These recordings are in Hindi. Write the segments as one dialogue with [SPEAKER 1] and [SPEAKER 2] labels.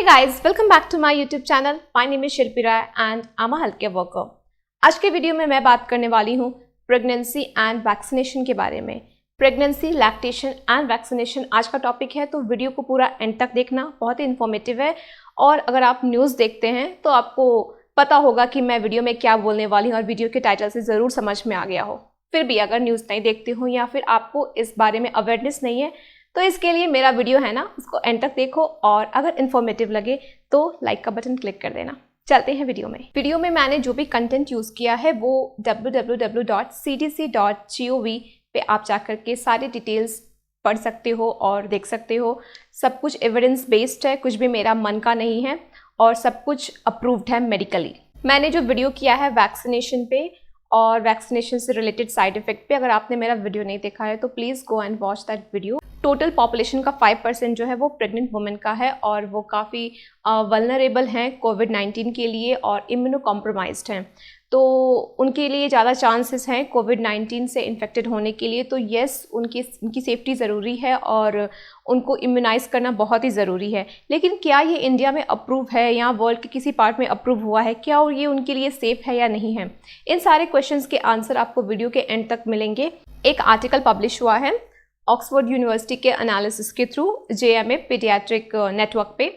[SPEAKER 1] guys, welcome back to my YouTube channel. My name is Shilpi Rai and I'm a healthcare worker. आज के वीडियो में मैं बात करने वाली हूँ प्रेगनेंसी एंड वैक्सीनेशन के बारे में। प्रेगनेंसी, लैक्टेशन एंड वैक्सीनेशन आज का टॉपिक है, तो वीडियो को पूरा एंड तक देखना, बहुत ही इन्फॉर्मेटिव है। और अगर आप न्यूज़ देखते हैं तो आपको पता होगा कि मैं वीडियो में क्या बोलने वाली हूँ और वीडियो के टाइटल से ज़रूर समझ में आ गया हो। फिर भी अगर न्यूज़ नहीं देखते हो या फिर आपको इस बारे में अवेयरनेस नहीं है तो इसके लिए मेरा वीडियो है ना, उसको एंड तक देखो और अगर इन्फॉर्मेटिव लगे तो लाइक का बटन क्लिक कर देना। चलते हैं वीडियो में मैंने जो भी कंटेंट यूज़ किया है वो www.cdc.gov पे आप जाकर के सारी डिटेल्स पढ़ सकते हो और देख सकते हो। सब कुछ एविडेंस बेस्ड है, कुछ भी मेरा मन का नहीं है और सब कुछ अप्रूव्ड है मेडिकली। मैंने जो वीडियो किया है वैक्सीनेशन पे और वैक्सीनेशन से रिलेटेड साइड इफेक्ट पे, अगर आपने मेरा वीडियो नहीं देखा है तो please go and watch that video. Total population का 5% जो है वो प्रेग्नेंट वुमेन का है और वो काफ़ी वल्नरेबल हैं कोविड-19 के लिए और इम्यूनो कॉम्प्रोमाइज्ड हैं, तो उनके लिए ज़्यादा चांसेस हैं कोविड-19 से इन्फेक्टेड होने के लिए। तो येस, उनकी सेफ्टी ज़रूरी है और उनको इम्यूनाइज़ करना बहुत ही ज़रूरी है। लेकिन क्या ये इंडिया में अप्रूव है या वर्ल्ड के किसी पार्ट में अप्रूव हुआ है, क्या और ये उनके लिए सेफ़ है या नहीं है, इन सारे क्वेश्चंस के आंसर आपको वीडियो के एंड तक मिलेंगे। एक आर्टिकल पब्लिश हुआ है ऑक्सफोर्ड यूनिवर्सिटी के एनालिसिस के थ्रू JMA पीडियाट्रिक नेटवर्क पे,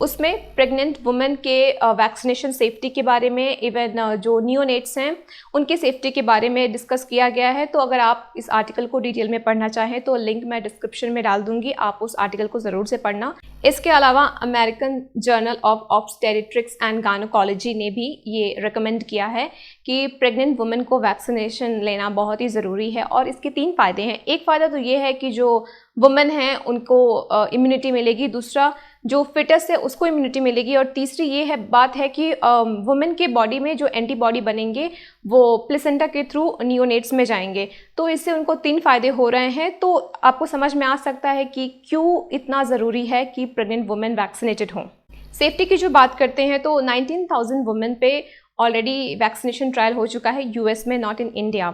[SPEAKER 1] उसमें प्रेग्नेंट वुमेन के वैक्सीनेशन सेफ्टी के बारे में, इवन जो नियोनेट्स हैं उनके सेफ्टी के बारे में डिस्कस किया गया है। तो अगर आप इस आर्टिकल को डिटेल में पढ़ना चाहें तो लिंक मैं डिस्क्रिप्शन में डाल दूंगी, आप उस आर्टिकल को ज़रूर से पढ़ना। इसके अलावा American journal of obstetrics and gynaecology ने भी ये रिकमेंड किया है कि प्रेग्नेंट वुमेन को वैक्सीनेशन लेना बहुत ही ज़रूरी है और इसके 3 फ़ायदे हैं। एक फ़ायदा तो ये है कि जो वुमेन हैं उनको इम्यूनिटी मिलेगी, दूसरा जो फिटस है उसको इम्यूनिटी मिलेगी और तीसरी ये है बात है कि वुमेन के बॉडी में जो एंटीबॉडी बनेंगे वो प्लेसेंटा के थ्रू नियोनेट्स में जाएंगे, तो इससे उनको 3 फ़ायदे हो रहे हैं। तो आपको समझ में आ सकता है कि क्यों इतना ज़रूरी है कि प्रेग्नेंट वुमेन वैक्सीनेटेड हों। सेफ्टी की जो बात करते हैं तो 19,000 वुमेन पे ऑलरेडी वैक्सीनेशन ट्रायल हो चुका है US में, नॉट इन इंडिया।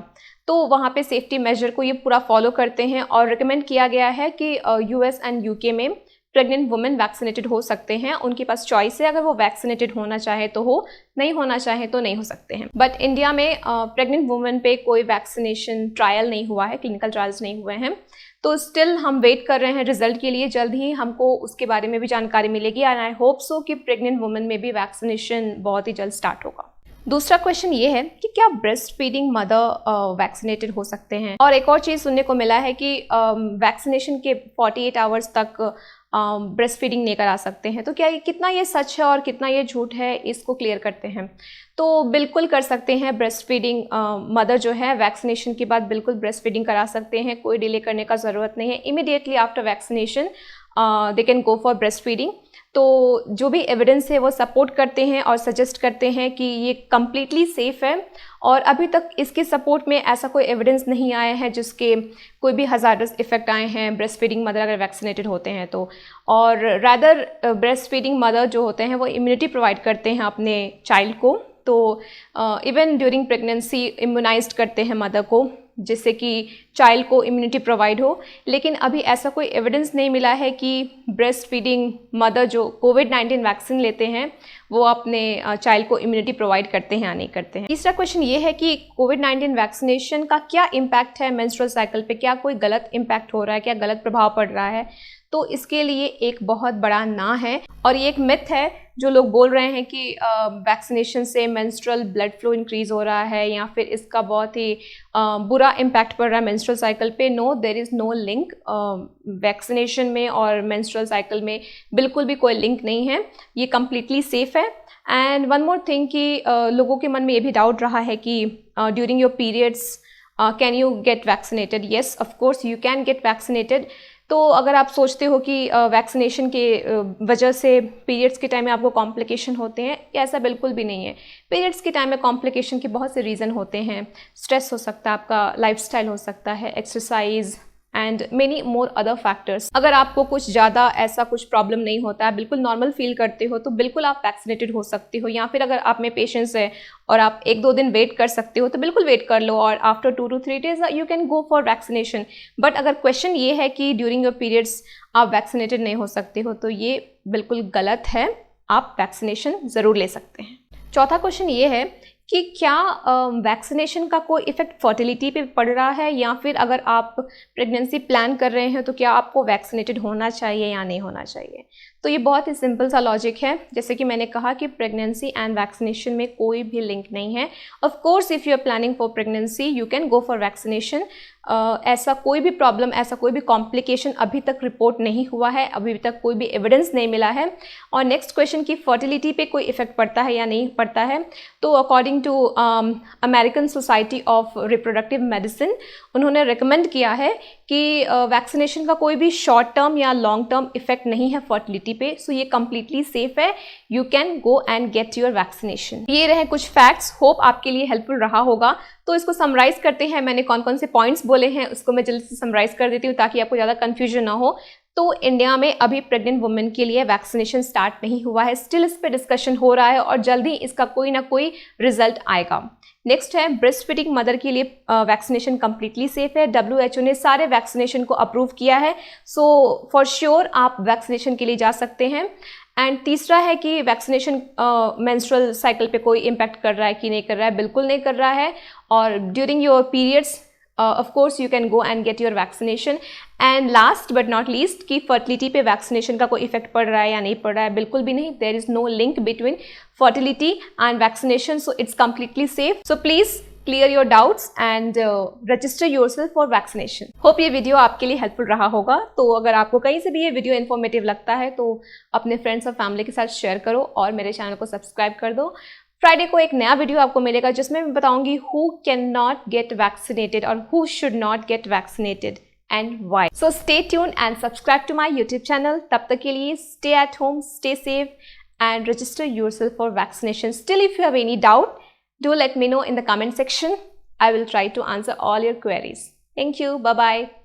[SPEAKER 1] तो वहाँ पे सेफ्टी मेजर को ये पूरा फॉलो करते हैं और रिकमेंड किया गया है कि US एंड UK में प्रेग्नेंट वुमेन वैक्सीनेटेड हो सकते हैं। उनके पास चॉइस है, अगर वो वैक्सीनेटेड होना चाहे तो हो, नहीं होना चाहे तो नहीं हो सकते हैं। बट इंडिया में प्रेग्नेंट वुमेन पे कोई वैक्सीनेशन ट्रायल नहीं हुआ है, क्लिनिकल ट्रायल्स नहीं हुए हैं, तो स्टिल हम वेट कर रहे हैं रिजल्ट के लिए। जल्द ही हमको उसके बारे में भी जानकारी मिलेगी एंड आई होप सो कि प्रेग्नेंट वुमेन में भी वैक्सीनेशन बहुत ही जल्द स्टार्ट होगा। दूसरा क्वेश्चन ये है कि क्या ब्रेस्ट फीडिंग मदर वैक्सीनेटेड हो सकते हैं। और एक और चीज़ सुनने को मिला है कि वैक्सीनेशन के 48 आवर्स तक ब्रेस्ट फीडिंग नहीं करा सकते हैं। तो क्या कितना ये सच है और कितना ये झूठ है, इसको क्लियर करते हैं। तो बिल्कुल कर सकते हैं ब्रेस्ट फीडिंग, मदर जो है वैक्सीनेशन के बाद बिल्कुल ब्रेस्ट फीडिंग करा सकते हैं, कोई डिले करने का ज़रूरत नहीं है। Immediately after vaccination they can go for breast feeding. तो जो भी एविडेंस है वो सपोर्ट करते हैं और सजेस्ट करते हैं कि ये कम्प्लीटली सेफ़ है और अभी तक इसके सपोर्ट में ऐसा कोई एविडेंस नहीं आया है जिसके कोई भी हज़ार्डस इफेक्ट आए हैं ब्रेस्ट फीडिंग मदर अगर वैक्सीनेटेड होते हैं तो। और रैदर ब्रेस्ट फीडिंग मदर जो होते हैं वो इम्यूनिटी प्रोवाइड करते हैं अपने चाइल्ड को, तो इवन ड्यूरिंग प्रेगनेंसी इम्यूनाइज्ड करते हैं मदर को, जिससे कि चाइल्ड को इम्यूनिटी प्रोवाइड हो। लेकिन अभी ऐसा कोई एविडेंस नहीं मिला है कि ब्रेस्ट फीडिंग मदर जो कोविड-19 वैक्सीन लेते हैं वो अपने चाइल्ड को इम्यूनिटी प्रोवाइड करते हैं या नहीं करते हैं। तीसरा क्वेश्चन ये है कि कोविड-19 वैक्सीनेशन का क्या इम्पैक्ट है मेंस्ट्रुअल साइकिल पे, क्या कोई गलत इम्पैक्ट हो रहा है, क्या गलत प्रभाव पड़ रहा है। तो इसके लिए एक बहुत बड़ा ना है और ये एक मिथ है जो लोग बोल रहे हैं कि वैक्सीनेशन से मेंस्ट्रुअल ब्लड फ्लो इंक्रीज़ हो रहा है या फिर इसका बहुत ही बुरा इम्पैक्ट पड़ रहा है मेंस्ट्रुअल साइकिल पे। No, there is no link. Vaccination में और मेंस्ट्रुअल साइकिल में बिल्कुल भी कोई लिंक नहीं है, ये कम्प्लीटली सेफ़ है। एंड वन मोर थिंग कि लोगों के मन में ये भी डाउट रहा है कि during your periods can you get vaccinated. Yes, of course you can get vaccinated. तो अगर आप सोचते हो कि वैक्सीनेशन के वजह से पीरियड्स के टाइम में आपको कॉम्प्लिकेशन होते हैं, ऐसा बिल्कुल भी नहीं है। पीरियड्स के टाइम में कॉम्प्लिकेशन के बहुत से रीज़न होते हैं। स्ट्रेस हो सकता है, आपका लाइफस्टाइल हो सकता है, exercise and many more other factors. अगर आपको कुछ ज़्यादा ऐसा कुछ प्रॉब्लम नहीं होता है, बिल्कुल नॉर्मल फील करते हो, तो बिल्कुल आप वैक्सीनेटेड हो सकते हो। या फिर अगर आप में पेशेंस है और आप 1-2 दिन वेट कर सकते हो तो बिल्कुल वेट कर लो और after 2 to 3 days you can go for vaccination. But अगर क्वेश्चन ये है कि ड्यूरिंग योर पीरियड्स आप वैक्सीनेटेड नहीं हो सकते हो, तो ये बिल्कुल गलत है, आप वैक्सीनेशन ज़रूर ले सकते हैं। चौथा क्वेश्चन ये है कि क्या वैक्सीनेशन का कोई इफ़ेक्ट फर्टिलिटी पे पड़ रहा है, या फिर अगर आप प्रेगनेंसी प्लान कर रहे हैं तो क्या आपको वैक्सीनेटेड होना चाहिए या नहीं होना चाहिए। तो ये बहुत ही सिंपल सा लॉजिक है। जैसे कि मैंने कहा कि प्रेगनेंसी एंड वैक्सीनेशन में कोई भी लिंक नहीं है। Of course if you are planning for pregnancy you can go for vaccination. ऐसा कोई भी प्रॉब्लम, ऐसा कोई भी कॉम्प्लिकेशन अभी तक रिपोर्ट नहीं हुआ है, अभी तक कोई भी एविडेंस नहीं मिला है। और नेक्स्ट क्वेश्चन की फर्टिलिटी पे कोई इफेक्ट पड़ता है या नहीं पड़ता है, तो according to American Society of Reproductive Medicine उन्होंने रिकमेंड किया है कि वैक्सीनेशन का कोई भी शॉर्ट टर्म या लॉन्ग टर्म इफेक्ट नहीं है फर्टिलिटी पे। सो ये कम्प्लीटली सेफ है, you can go and get your vaccination. ये रहे कुछ फैक्ट्स, होप आपके लिए हेल्पफुल रहा होगा। तो इसको समराइज करते हैं, मैंने कौन कौन से पॉइंट्स बोले हैं उसको मैं जल्दी से समराइज कर देती हूँ ताकि आपको ज़्यादा कन्फ्यूजन ना हो। तो इंडिया में अभी प्रेग्नेंट वुमेन के लिए वैक्सीनेशन स्टार्ट नहीं हुआ है, स्टिल इस पर डिस्कशन हो रहा है और जल्दी इसका कोई ना कोई रिजल्ट आएगा। नेक्स्ट है ब्रेस्ट फीडिंग मदर के लिए वैक्सीनेशन कम्प्लीटली सेफ है, WHO ने सारे वैक्सीनेशन को अप्रूव किया है। सो फॉर श्योर आप वैक्सीनेशन के लिए जा सकते हैं। एंड तीसरा है कि वैक्सीनेशन मेंस्ट्रुअल साइकिल पे कोई इम्पैक्ट कर रहा है कि नहीं कर रहा है, बिल्कुल नहीं कर रहा है। और during your periods of course you can go and get your vaccination। and last but not least कि fertility पे vaccination का कोई इफेक्ट पड़ रहा है या नहीं पड़ रहा है, बिल्कुल भी नहीं। there is no link between fertility and vaccination, so it's completely safe। so please clear your doubts and register yourself for vaccination। hope ये वीडियो आपके लिए हेल्पफुल रहा होगा। तो अगर आपको कहीं से भी ये वीडियो इन्फॉर्मेटिव लगता है तो अपने फ्रेंड्स और फैमिली के साथ शेयर करो और मेरे चैनल को सब्सक्राइब कर दो। फ्राइडे को एक नया वीडियो आपको मिलेगा जिसमें मैं बताऊंगी who can not get vaccinated और who should not get vaccinated and why. So stay tuned and subscribe to my YouTube channel. तब तक के लिए stay at home, stay safe and register yourself for vaccination. Still if you have any doubt do let me know in the comment section। I will try to answer all your queries। Thank you, bye bye।